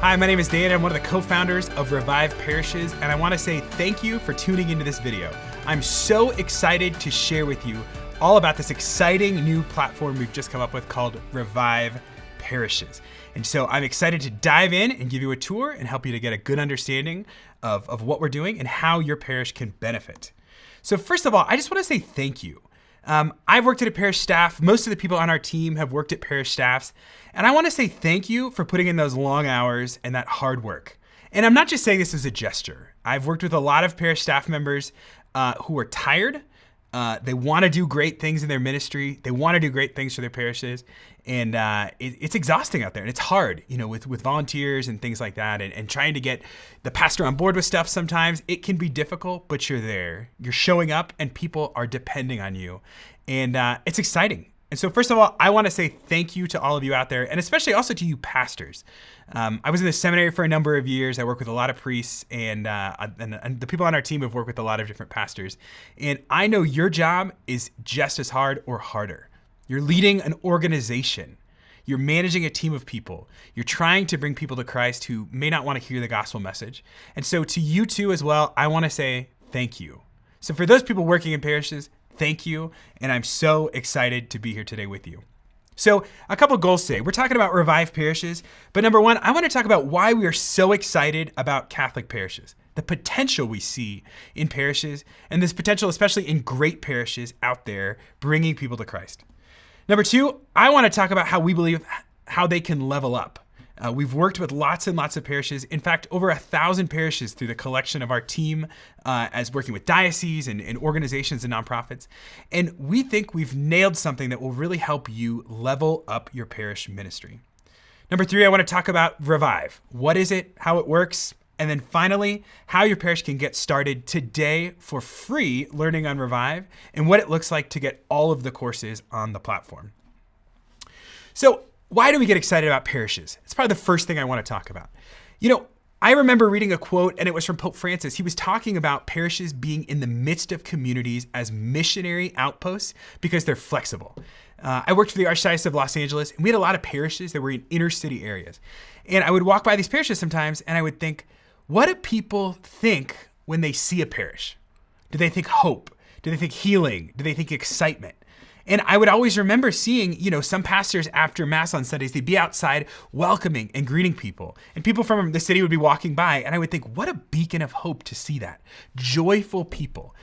Hi, my name is Dan. I'm one of the co-founders of Revive Parishes, and I want to say thank you for tuning into this video. I'm so excited to share with you all about this exciting new platform we've just come up with called Revive Parishes. And so I'm excited to dive in and give you a tour and help you to get a good understanding of what we're doing and how your parish can benefit. So first of all, I just want to say thank you. I've worked at a parish staff. Most of the people on our team have worked at parish staffs. And I want to say thank you for putting in those long hours and that hard work. And I'm not just saying this as a gesture. I've worked with a lot of parish staff members who are tired. They want to do great things in their ministry. They want to do great things for their parishes. And it's exhausting out there. And it's hard, with volunteers and things like that. And trying to get the pastor on board with stuff sometimes. It can be difficult, but you're there. You're showing up and people are depending on you. And it's exciting. And so first of all, I want to say thank you to all of you out there, and especially also to you pastors. I was in the seminary for a number of years. I work with a lot of priests, and the people on our team have worked with a lot of different pastors. And I know your job is just as hard or harder. You're leading an organization. You're managing a team of people. You're trying to bring people to Christ who may not want to hear the gospel message. And so to you too as well, I want to say thank you. So for those people working in parishes, thank you, and I'm so excited to be here today with you. So a couple goals today. We're talking about Revive Parishes, but number one, I want to talk about why we are so excited about Catholic parishes, the potential we see in parishes, and this potential especially in great parishes out there bringing people to Christ. Number two, I want to talk about how we believe how they can level up. We've worked with lots and lots of parishes. In fact, over 1,000 parishes through the collection of our team as working with dioceses and organizations and nonprofits. And we think we've nailed something that will really help you level up your parish ministry. Number three, I want to talk about Revive. What is it, how it works, and then finally, how your parish can get started today for free learning on Revive and what it looks like to get all of the courses on the platform. So, why do we get excited about parishes? It's probably the first thing I want to talk about. I remember reading a quote, and it was from Pope Francis. He was talking about parishes being in the midst of communities as missionary outposts because they're flexible. I worked for the Archdiocese of Los Angeles, and we had a lot of parishes that were in inner city areas. And I would walk by these parishes sometimes, and I would think, what do people think when they see a parish? Do they think hope? Do they think healing? Do they think excitement? And I would always remember seeing, some pastors after Mass on Sundays, they'd be outside welcoming and greeting people. And people from the city would be walking by, and I would think, what a beacon of hope to see that. Joyful people.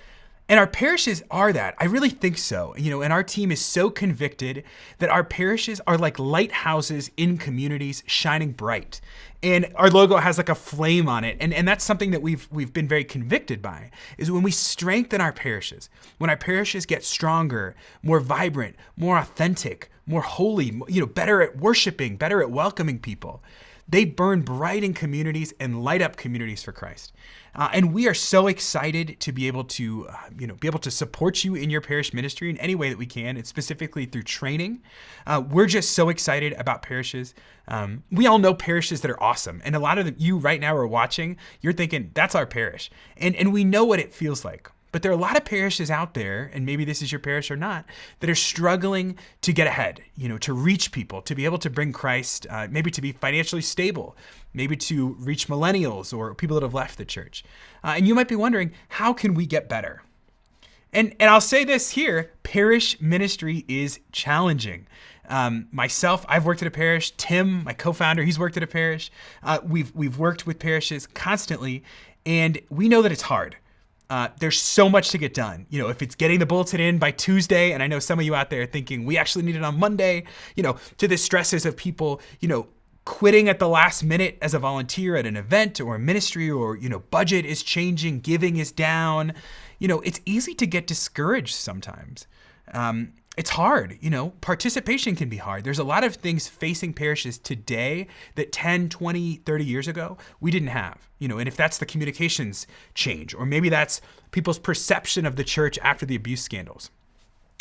And our parishes are that. I really think so. And our team is so convicted that our parishes are like lighthouses in communities shining bright. And our logo has like a flame on it. And that's something that we've been very convicted by, is when we strengthen our parishes, when our parishes get stronger, more vibrant, more authentic, more holy, better at worshiping, better at welcoming people. They burn bright in communities and light up communities for Christ. And we are so excited to be able to, support you in your parish ministry in any way that we can, and specifically through training. We're just so excited about parishes. We all know parishes that are awesome. And a lot of you right now are watching, you're thinking, that's our parish. And we know what it feels like. But there are a lot of parishes out there, and maybe this is your parish or not, that are struggling to get ahead, to reach people, to be able to bring Christ, maybe to be financially stable, maybe to reach millennials or people that have left the church. And you might be wondering, how can we get better? And I'll say this here, parish ministry is challenging. Myself, I've worked at a parish. Tim, my co-founder, he's worked at a parish. We've worked with parishes constantly, and we know that it's hard. There's so much to get done. If it's getting the bulletin in by Tuesday, and I know some of you out there are thinking we actually need it on Monday, to the stresses of people, quitting at the last minute as a volunteer at an event or a ministry, or, budget is changing, giving is down. It's easy to get discouraged sometimes. It's hard, participation can be hard. There's a lot of things facing parishes today that 10, 20, 30 years ago, we didn't have, and if that's the communications change, or maybe that's people's perception of the church after the abuse scandals.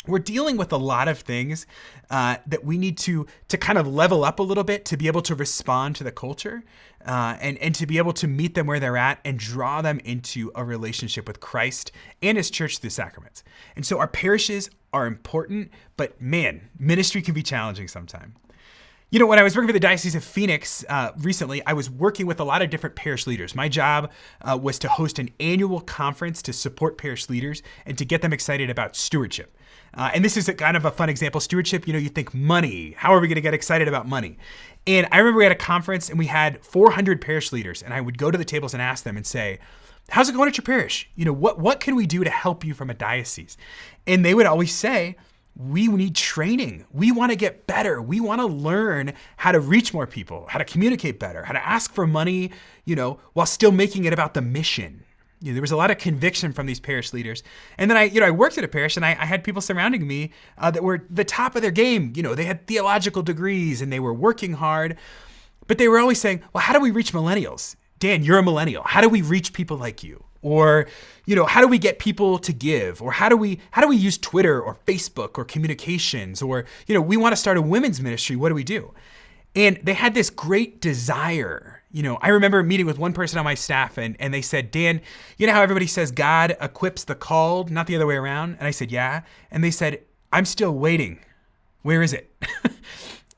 We're dealing with a lot of things that we need to kind of level up a little bit to be able to respond to the culture and to be able to meet them where they're at and draw them into a relationship with Christ and his church through the sacraments. And so our parishes are important, but man, ministry can be challenging sometimes. When I was working for the Diocese of Phoenix recently, I was working with a lot of different parish leaders. My job was to host an annual conference to support parish leaders and to get them excited about stewardship. And this is kind of a fun example. Stewardship, you think money. How are we going to get excited about money? And I remember we had a conference and we had 400 parish leaders, and I would go to the tables and ask them and say, how's it going at your parish? What can we do to help you from a diocese? And they would always say, we need training. We want to get better. We want to learn how to reach more people, how to communicate better, how to ask for money, while still making it about the mission. There was a lot of conviction from these parish leaders. And then I worked at a parish, and I had people surrounding me that were the top of their game. They had theological degrees and they were working hard, but they were always saying, well, how do we reach millennials? Dan, you're a millennial. How do we reach people like you? Or, how do we get people to give? Or how do we use Twitter or Facebook or communications? Or, we want to start a women's ministry. What do we do? And they had this great desire. I remember meeting with one person on my staff and they said, Dan, how everybody says God equips the called, not the other way around? And I said, yeah. And they said, I'm still waiting. Where is it?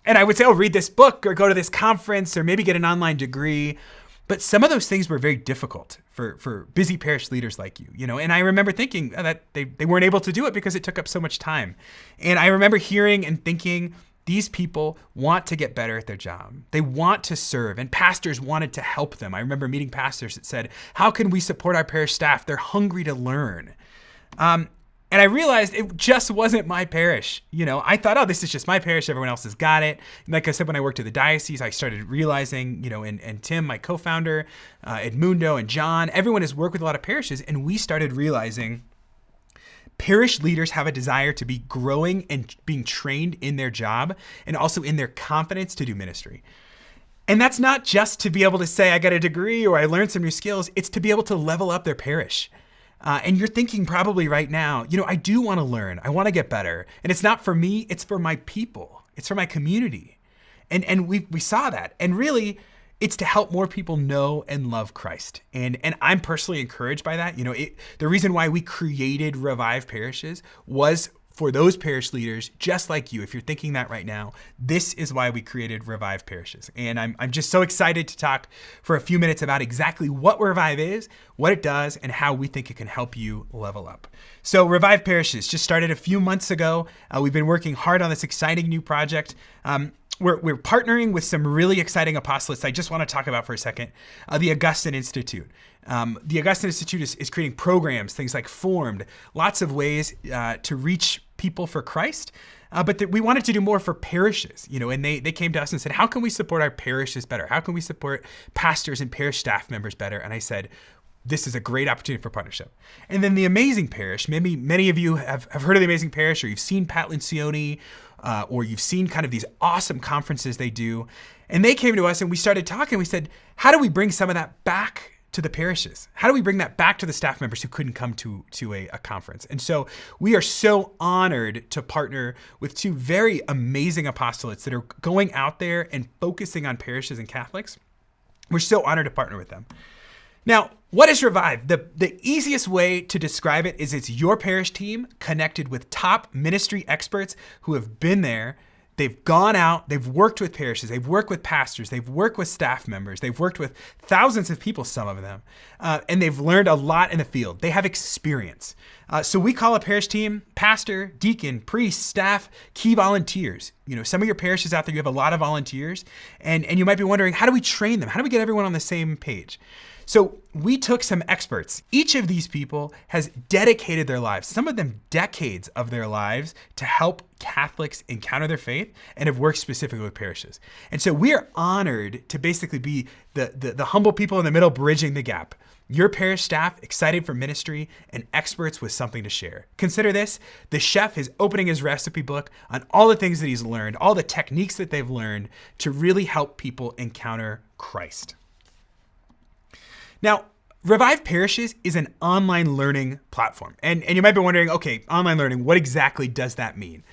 And I would say, read this book or go to this conference or maybe get an online degree. But some of those things were very difficult for busy parish leaders like you, and I remember thinking that they weren't able to do it because it took up so much time. And I remember hearing and thinking, these people want to get better at their job. They want to serve, and pastors wanted to help them. I remember meeting pastors that said, how can we support our parish staff? They're hungry to learn. And I realized it just wasn't my parish. I thought, this is just my parish. Everyone else has got it. And like I said, when I worked at the diocese, I started realizing, and Tim, my co-founder, Edmundo and John, everyone has worked with a lot of parishes. And we started realizing parish leaders have a desire to be growing and being trained in their job and also in their confidence to do ministry. And that's not just to be able to say, I got a degree or I learned some new skills. It's to be able to level up their parish. And you're thinking probably right now, I do want to learn. I want to get better. And it's not for me. It's for my people. It's for my community. And we saw that. And really, it's to help more people know and love Christ. And I'm personally encouraged by that. The reason why we created Revive Parishes was for those parish leaders just like you. If you're thinking that right now, this is why we created Revive Parishes. And I'm just so excited to talk for a few minutes about exactly what Revive is, what it does, and how we think it can help you level up. So Revive Parishes just started a few months ago. We've been working hard on this exciting new project. We're partnering with some really exciting apostolates I just want to talk about for a second. The Augustine Institute. The Augustine Institute is creating programs, things like Formed, lots of ways to reach people for Christ. But we wanted to do more for parishes, and they came to us and said, how can we support our parishes better? How can we support pastors and parish staff members better? And I said, this is a great opportunity for partnership. And then the Amazing Parish, maybe many of you have heard of the Amazing Parish, or you've seen Pat Lencioni, or you've seen kind of these awesome conferences they do. And they came to us and we started talking. We said, how do we bring some of that back to the parishes? How do we bring that back to the staff members who couldn't come to a conference? And so we are so honored to partner with two very amazing apostolates that are going out there and focusing on parishes and Catholics. We're so honored to partner with them. Now, what is Revive? The easiest way to describe it is it's your parish team connected with top ministry experts who have been there. They've gone out, they've worked with parishes, they've worked with pastors, they've worked with staff members, they've worked with thousands of people, some of them, and they've learned a lot in the field. They have experience. So we call a parish team pastor, deacon, priest, staff, key volunteers. Some of your parishes out there, you have a lot of volunteers, and you might be wondering, how do we train them? How do we get everyone on the same page? So we took some experts. Each of these people has dedicated their lives, some of them decades of their lives, to help Catholics encounter their faith and have worked specifically with parishes. And so we are honored to basically be the humble people in the middle bridging the gap. Your parish staff excited for ministry and experts with something to share. Consider this, the chef is opening his recipe book on all the things that he's learned, all the techniques that they've learned to really help people encounter Christ. Now, Revive Parishes is an online learning platform. And you might be wondering, okay, online learning, what exactly does that mean?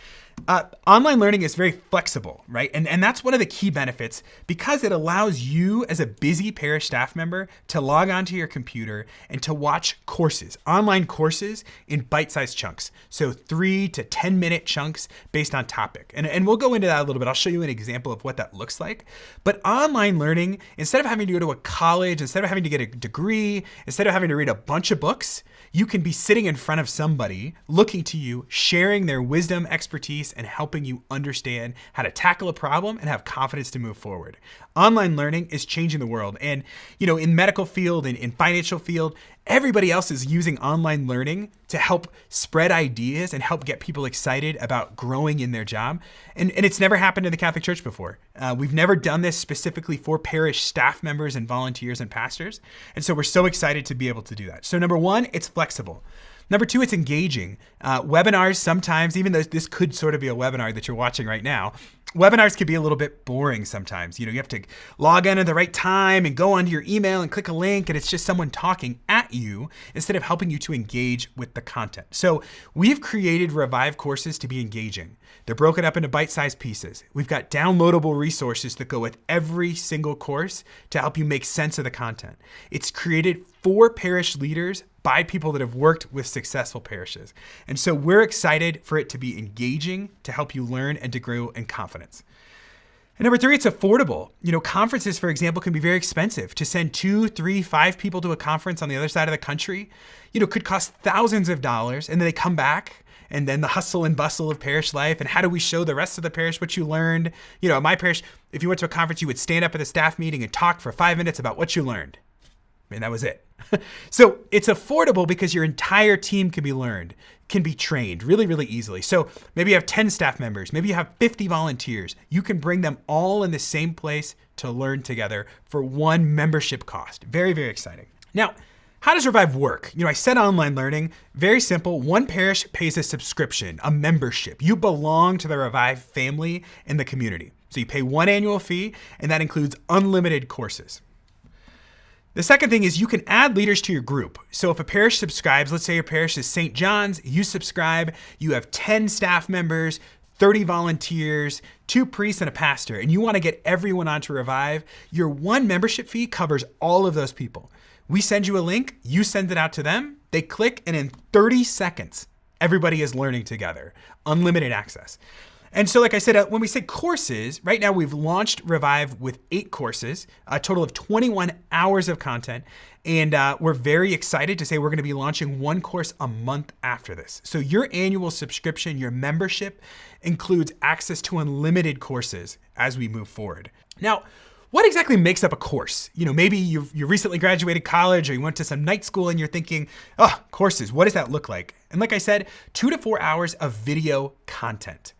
Online learning is very flexible, right? And that's one of the key benefits because it allows you as a busy parish staff member to log onto your computer and to watch courses, online courses in bite-sized chunks. So 3 to 10-minute chunks based on topic. And we'll go into that a little bit. I'll show you an example of what that looks like. But online learning, instead of having to go to a college, instead of having to get a degree, instead of having to read a bunch of books, you can be sitting in front of somebody looking to you, sharing their wisdom, expertise, and helping you understand how to tackle a problem and have confidence to move forward. Online learning is changing the world. And, in medical field and in financial field, everybody else is using online learning to help spread ideas and help get people excited about growing in their job. And it's never happened in the Catholic Church before. We've never done this specifically for parish staff members and volunteers and pastors. And so we're so excited to be able to do that. So number one, it's flexible. Number two, it's engaging. Webinars sometimes, even though this could sort of be a webinar that you're watching right now, webinars can be a little bit boring sometimes. You have to log in at the right time and go onto your email and click a link, and it's just someone talking at you instead of helping you to engage with the content. So we've created Revive courses to be engaging. They're broken up into bite-sized pieces. We've got downloadable resources that go with every single course to help you make sense of the content. It's created for parish leaders by people that have worked with successful parishes. And so we're excited for it to be engaging, to help you learn and to grow in confidence. And number three, it's affordable. Conferences, for example, can be very expensive. To send 2, 3, 5 people to a conference on the other side of the country, could cost thousands of dollars, and then they come back, and then the hustle and bustle of parish life, and how do we show the rest of the parish what you learned? At my parish, if you went to a conference, you would stand up at a staff meeting and talk for 5 minutes about what you learned. And that was it. So it's affordable because your entire team can be trained really, really easily. So maybe you have 10 staff members, maybe you have 50 volunteers. You can bring them all in the same place to learn together for one membership cost. Very, very exciting. Now, how does Revive work? I said online learning, very simple. One parish pays a subscription, a membership. You belong to the Revive family in the community. So you pay one annual fee, and that includes unlimited courses. The second thing is you can add leaders to your group. So if a parish subscribes, let's say your parish is St. John's, you subscribe, you have 10 staff members, 30 volunteers, 2 priests, and a pastor, and you want to get everyone onto Revive, your one membership fee covers all of those people. We send you a link, you send it out to them, they click, and in 30 seconds, everybody is learning together. Unlimited access. And so like I said, when we say courses, right now we've launched Revive with 8 courses, a total of 21 hours of content. And we're very excited to say we're gonna be launching 1 course a month after this. So your annual subscription, your membership includes access to unlimited courses as we move forward. Now, what exactly makes up a course? Maybe you recently graduated college or you went to some night school and you're thinking, courses, what does that look like? And like I said, 2 to 4 hours of video content.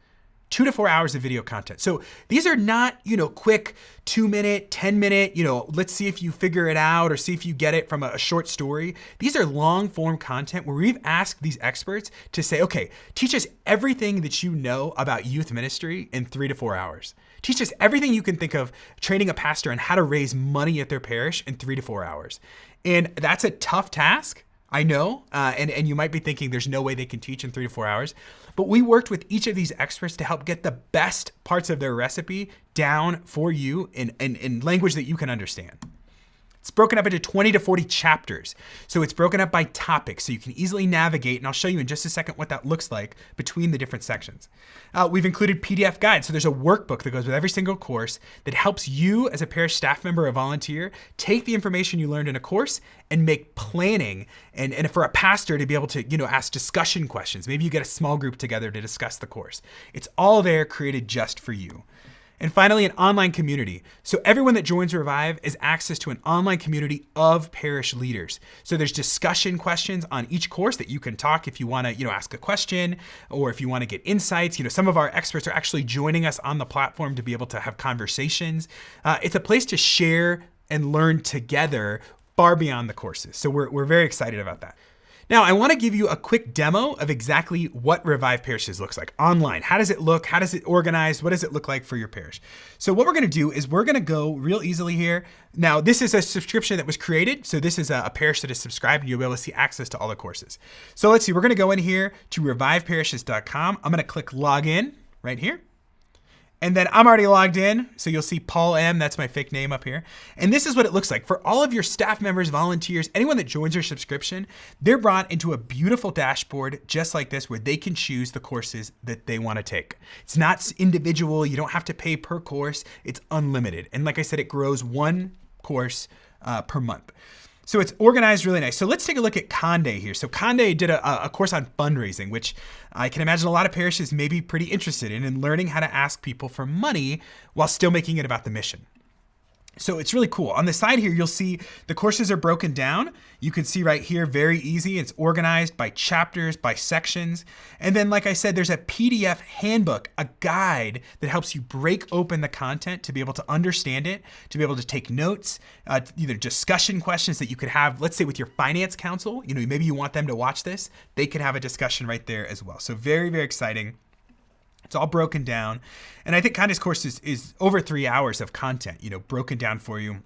2 to 4 hours of video content. So these are not, quick 2-minute, 10-minute, let's see if you figure it out or see if you get it from a short story. These are long form content where we've asked these experts to say, okay, teach us everything that you know about youth ministry in 3 to 4 hours. Teach us everything you can think of training a pastor on how to raise money at their parish in 3 to 4 hours. And that's a tough task. I know, and you might be thinking there's no way they can teach in 3 to 4 hours, but we worked with each of these experts to help get the best parts of their recipe down for you in language that you can understand. It's broken up into 20 to 40 chapters. So it's broken up by topic so you can easily navigate, and I'll show you in just a second what that looks like between the different sections. We've included PDF guides. So there's a workbook that goes with every single course that helps you as a parish staff member or volunteer take the information you learned in a course and make planning and for a pastor to be able to, ask discussion questions. Maybe you get a small group together to discuss the course. It's all there created just for you. And finally, an online community. So everyone that joins Revive is access to an online community of parish leaders. So there's discussion questions on each course that you can talk if you want to, ask a question or if you want to get insights. Some of our experts are actually joining us on the platform to be able to have conversations. It's a place to share and learn together far beyond the courses. So we're very excited about that. Now, I want to give you a quick demo of exactly what Revive Parishes looks like online. How does it look? How does it organize? What does it look like for your parish? So what we're going to do is we're going to go real easily here. Now, this is a subscription that was created. So this is a parish that is subscribed and you'll be able to see access to all the courses. So let's see, we're going to go in here to reviveparishes.com. I'm going to click login. right here. And then I'm already logged in, so you'll see Paul M, that's my fake name up here. And this is what it looks like. For all of your staff members, volunteers, anyone that joins your subscription, they're brought into a beautiful dashboard just like this where they can choose the courses that they want to take. It's not individual, you don't have to pay per course, it's unlimited. And like I said, it grows one course per month. So it's organized really nice. So let's take a look at Conde here. So Conde did a course on fundraising, which I can imagine a lot of parishes may be pretty interested in learning how to ask people for money while still making it about the mission. So it's really cool. On the side here, you'll see the courses are broken down. You can see right here, very easy. It's organized by chapters, by sections. And then, like I said, there's a PDF handbook, a guide that helps you break open the content to be able to understand it, to be able to take notes, either discussion questions that you could have, let's say with your finance counsel, maybe you want them to watch this, they could have a discussion right there as well. So very, very exciting. It's all broken down. And I think Conde's course is over 3 hours of content, broken down for you.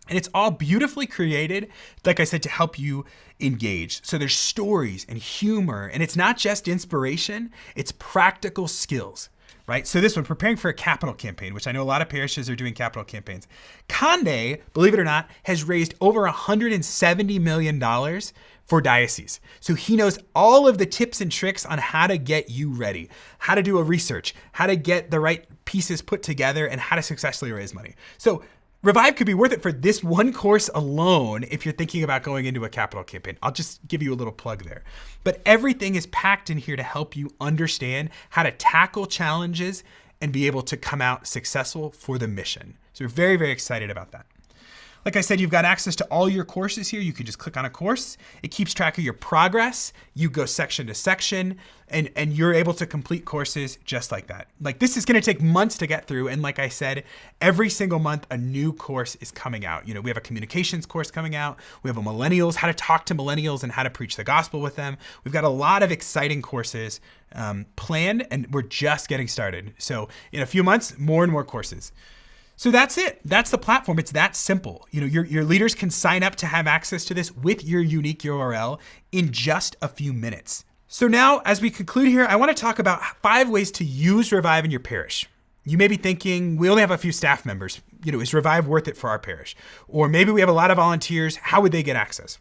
And it's all beautifully created, like I said, to help you engage. So there's stories and humor, and it's not just inspiration, it's practical skills, right? So this one, preparing for a capital campaign, which I know a lot of parishes are doing capital campaigns. Conde, believe it or not, has raised over $170 million for diocese. So he knows all of the tips and tricks on how to get you ready, how to do a research, how to get the right pieces put together, and how to successfully raise money. So Revive could be worth it for this one course alone if you're thinking about going into a capital campaign. I'll just give you a little plug there. But everything is packed in here to help you understand how to tackle challenges and be able to come out successful for the mission. So we're very, very excited about that. Like I said, you've got access to all your courses here. You can just click on a course. It keeps track of your progress. You go section to section, and you're able to complete courses just like that. Like, this is gonna take months to get through. And like I said, every single month, a new course is coming out. We have a communications course coming out. We have a millennials, how to talk to millennials and how to preach the gospel with them. We've got a lot of exciting courses planned, and we're just getting started. So in a few months, more and more courses. So that's it. That's the platform. It's that simple. Your leaders can sign up to have access to this with your unique URL in just a few minutes. So now, as we conclude here, I want to talk about 5 ways to use Revive in your parish. You may be thinking, we only have a few staff members. Is Revive worth it for our parish? Or maybe we have a lot of volunteers. How would they get access?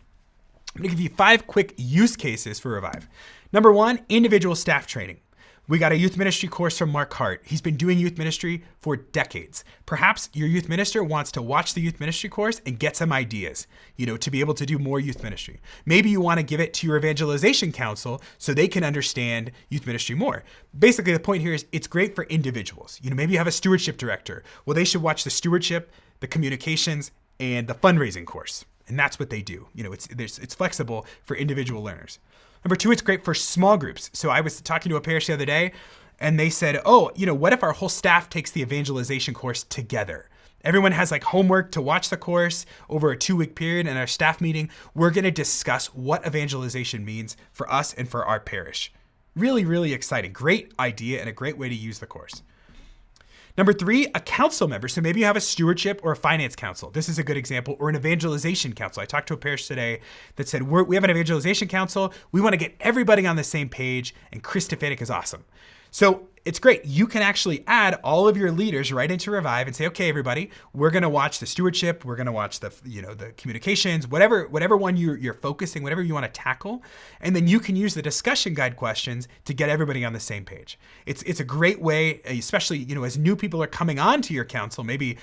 I'm going to give you 5 quick use cases for Revive. Number 1, individual staff training. We got a youth ministry course from Mark Hart. He's been doing youth ministry for decades. Perhaps your youth minister wants to watch the youth ministry course and get some ideas, to be able to do more youth ministry. Maybe you want to give it to your evangelization council so they can understand youth ministry more. Basically, the point here is it's great for individuals. Maybe you have a stewardship director. Well, they should watch the stewardship, the communications, and the fundraising course. And that's what they do. It's flexible for individual learners. Number 2, it's great for small groups. So I was talking to a parish the other day, and they said, what if our whole staff takes the evangelization course together? Everyone has homework to watch the course over a 2-week period. In our staff meeting, we're gonna discuss what evangelization means for us and for our parish. Really, really exciting. Great idea and a great way to use the course. Number 3, a council member. So maybe you have a stewardship or a finance council. This is a good example, or an evangelization council. I talked to a parish today that said, we have an evangelization council. We want to get everybody on the same page, and Chris Stefanik is awesome. So it's great. You can actually add all of your leaders right into Revive and say, okay, everybody, we're going to watch the stewardship. We're going to watch the communications, whatever one you're focusing, whatever you want to tackle. And then you can use the discussion guide questions to get everybody on the same page. It's a great way, especially, as new people are coming on to your council. Maybe,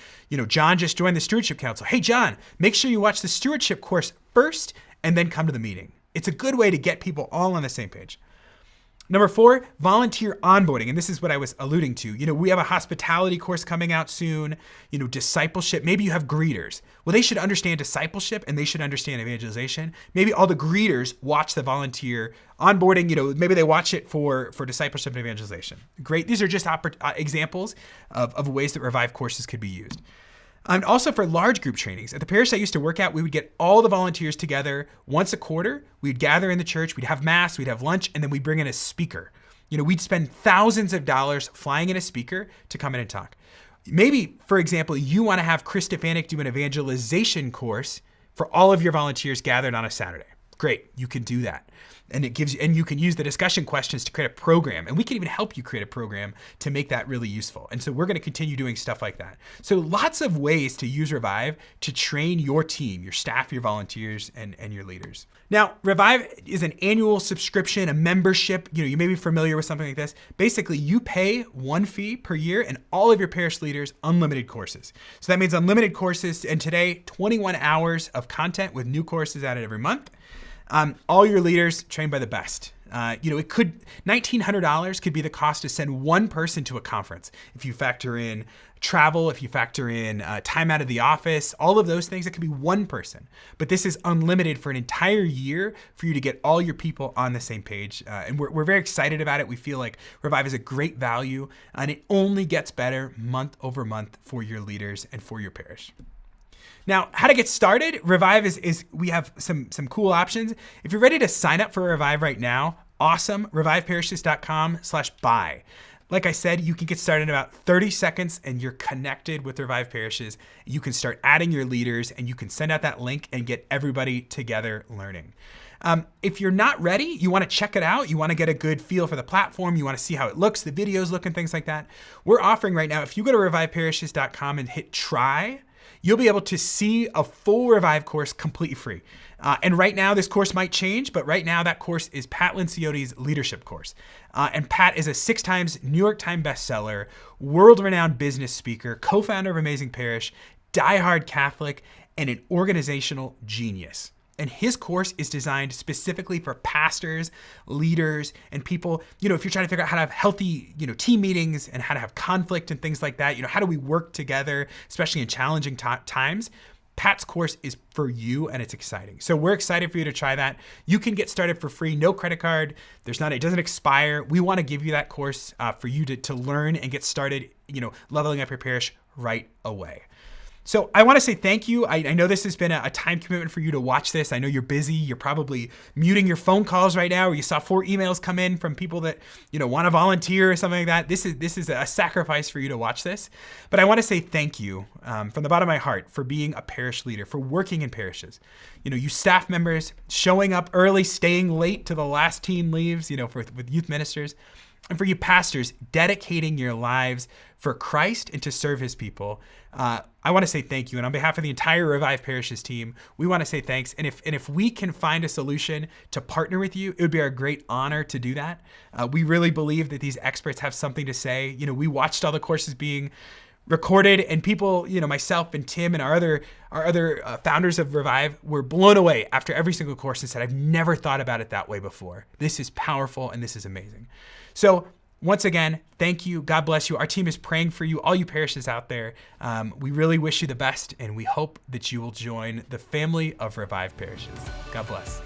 John just joined the stewardship council. Hey, John, make sure you watch the stewardship course first and then come to the meeting. It's a good way to get people all on the same page. Number 4, volunteer onboarding. And this is what I was alluding to. We have a hospitality course coming out soon, discipleship. Maybe you have greeters. Well, they should understand discipleship and they should understand evangelization. Maybe all the greeters watch the volunteer onboarding. Maybe they watch it for discipleship and evangelization. Great. These are just examples of ways that Revive courses could be used. And also for large group trainings. At the parish I used to work at, we would get all the volunteers together once a quarter. We'd gather in the church, we'd have mass, we'd have lunch, and then we'd bring in a speaker. We'd spend thousands of dollars flying in a speaker to come in and talk. Maybe, for example, you want to have Chris Stefanik do an evangelization course for all of your volunteers gathered on a Saturday. Great, you can do that. And you can use the discussion questions to create a program. And we can even help you create a program to make that really useful. And so we're going to continue doing stuff like that. So lots of ways to use Revive to train your team, your staff, your volunteers, and your leaders. Now, Revive is an annual subscription, a membership. You may be familiar with something like this. Basically, you pay one fee per year and all of your parish leaders unlimited courses. So that means unlimited courses, and today, 21 hours of content with new courses added every month. All your leaders trained by the best. $1,900 could be the cost to send one person to a conference. If you factor in travel, if you factor in time out of the office, all of those things, it could be one person. But this is unlimited for an entire year for you to get all your people on the same page. And we're very excited about it. We feel like Revive is a great value, and it only gets better month over month for your leaders and for your parish. Now, how to get started? Revive we have some cool options. If you're ready to sign up for Revive right now, awesome. ReviveParishes.com/buy. Like I said, you can get started in about 30 seconds and you're connected with Revive Parishes. You can start adding your leaders and you can send out that link and get everybody together learning. If you're not ready, you want to check it out, you want to get a good feel for the platform, you want to see how it looks, the videos look and things like that, we're offering right now, if you go to ReviveParishes.com and hit try, you'll be able to see a full Revive course completely free. And right now, this course might change, but right now that course is Pat Linciotti's leadership course. And Pat is a 6 times New York Times bestseller, world-renowned business speaker, co-founder of Amazing Parish, diehard Catholic, and an organizational genius. And his course is designed specifically for pastors, leaders, and people, if you're trying to figure out how to have healthy, team meetings and how to have conflict and things like that, how do we work together, especially in challenging times, Pat's course is for you and it's exciting. So we're excited for you to try that. You can get started for free, no credit card. It doesn't expire. We want to give you that course for you to learn and get started, leveling up your parish right away. So I want to say thank you. I know this has been a time commitment for you to watch this. I know you're busy. You're probably muting your phone calls right now, or you saw 4 emails come in from people that want to volunteer or something like that. This is a sacrifice for you to watch this. But I want to say thank you from the bottom of my heart for being a parish leader, for working in parishes. You staff members showing up early, staying late till the last team leaves. With youth ministers. And for you pastors, dedicating your lives for Christ and to serve his people. I want to say thank you. And on behalf of the entire Revive Parishes team, we want to say thanks. And if we can find a solution to partner with you, it would be our great honor to do that. We really believe that these experts have something to say. We watched all the courses being recorded, and people, myself and Tim and our other founders of Revive were blown away after every single course and said, I've never thought about it that way before. This is powerful and this is amazing. So once again, thank you. God bless you. Our team is praying for you, all you parishes out there. We really wish you the best, and we hope that you will join the family of Revive Parishes. God bless.